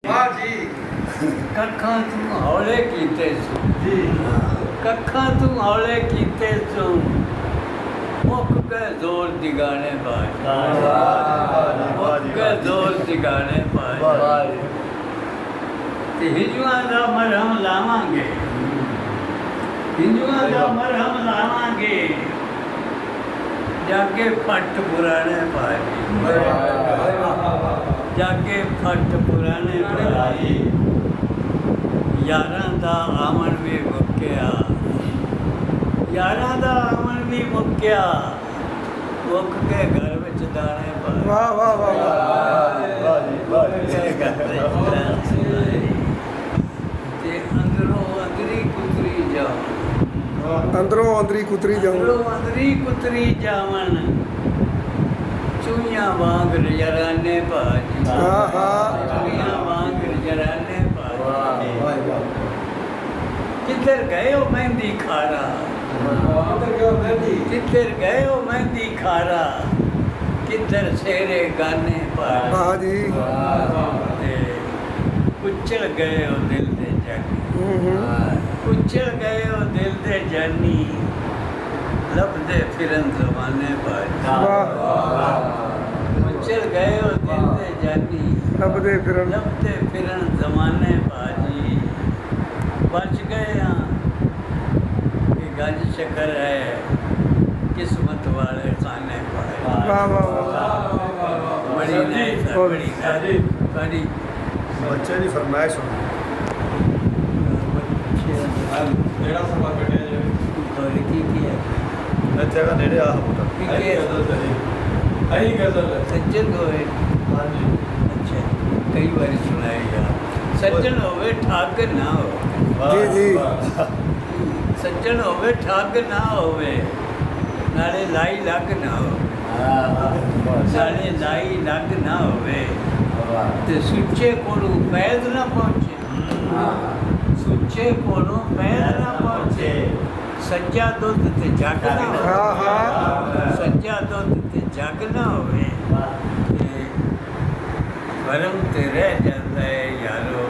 ਵਾਹ ਜੀ। ਕੱਖਾਂ ਤੂੰ ਹੌਲੇ ਕੀਤੇ ਸੂ ਜੀ ਕੱਖਾਂ ਤੂੰ ਹੌਲੇ ਕੀਤੇ ਸੂ ਮੁੱਕ ਕੇ ਜ਼ੋਰ ਦਿਗਾਣੇ ਬਾਜ ਮੁੱਕ ਕੇ ਜ਼ੋਰ ਦਿਗਾਣੇ ਬਾਜ ਤੇ ਹਿੰਦੂਆਂ ਦਾ ਮਰਹਮ ਲਾਵਾਂਗੇ ਹਿੰਦੂਆਂ ਦਾ ਮਰਹਮ ਲਾਵਾਂਗੇ ਜਾਕੇ ਫੱਟ ਪੁਰਾਣੇ ਬਾਜ ਜਾਕੇ ਫੱਟ ਪੁਰਾਣੇ ਬਾਜ यारां दा आमन भी मुक्या यारां दा आमन भी मुक्या मुक के घर विच दाने पा वाह वाह वाह ते अंदरों अंदरी कुतरी जाओ अंदरों अंदरी कुतरी जाऊं अंदरों अंदरी कुतरी जावन चूइयां वांग जराने पाजी हाँ हाँ चूइयां वांग जराने किधर गए हो मेहंदी खारा किधर गए हो मेहंदी खारा किधर शेरे गाने पर वाह जी उछल गए हो दिल दे जानी उछल गए हो दिल दे जानी लभदे फिरन जमाने पर उछल गए हो दिल दे जानी लभदे फिरन जमाने बाजी बच गए हैं कि गंज शक्कर है किस्मत वाले खाने पाए वाह वाह वाह बड़ी नहीं बड़ी बड़ी ਬੱਚੇ ਦੀ ਫਰਮਾਇਸ਼ ਹੋਣੀ ਜਿਹੜਾ ਸਮਾਂ ਕੱਢਿਆ ਜਾਵੇ की है ਇੱਥੇ ਹੈਗਾ ਨੇੜੇ ਆਹ ਪੁੱਤਰ ਅਹੀਂ ਗਜ਼ਲ सज्जन होए ਹਾਂਜੀ अच्छा कई बार सुनाए यार सज्जन होवे ठग ना हो जी जी सज्जन होवे ठग ना होवे नाले लाई लग ना हो नाले लाई लग ना होवे ते सुच्चे कोलों पैद ना पहुंचे सुच्चे कोलों पैद ना पहुंचे सच्चा दुध ते जग ना हो हाँ हाँ सच्चा दुध ते जग ना होवे भरम ते रह जाता है यारो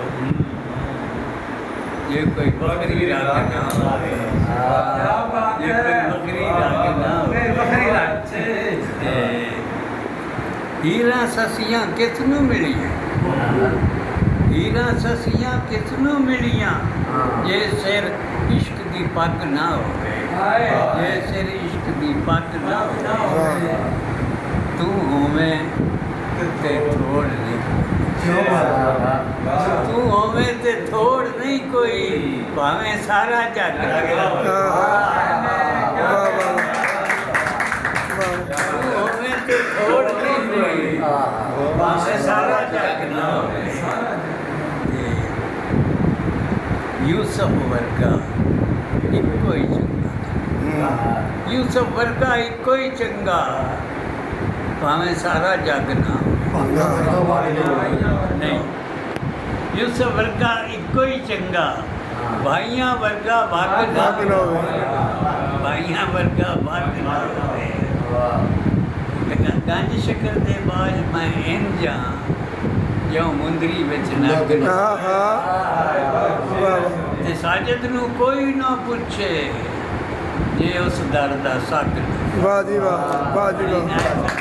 ये कोई बकरी राग ना होवे ये कोई बकरी राग ना होवे हीरा ससियां किसनू मिलियां हीरा ससियां किसनू मिलियां जे सिर इश्क दी पग ना होवे जे सिर इश्क दी पग ना होवे तू होवे ते थोड़ नहीं तू होवे ते थोड़ नहीं कोई भावें सारा जग तू होवे ते थोड़ नहीं कोई भावें सारा जग ना होवे यूसुफ वर्गा इक्को ही चंगा यूसुफ वर्गा इक्को ही चंगा भावें सारा जग ना नहीं यूसुफ वर्गा इक्को ही चंगा भाइयां वर्गा भाग ना भाइयां वर्गा भाग ना गंज शक्कर दे बाज मैं इन जा जो मुंदरी विच नग ते साजिद नू कोई ना पूछे जे उस दर दा सक वाह जी वाह वाह जी वाह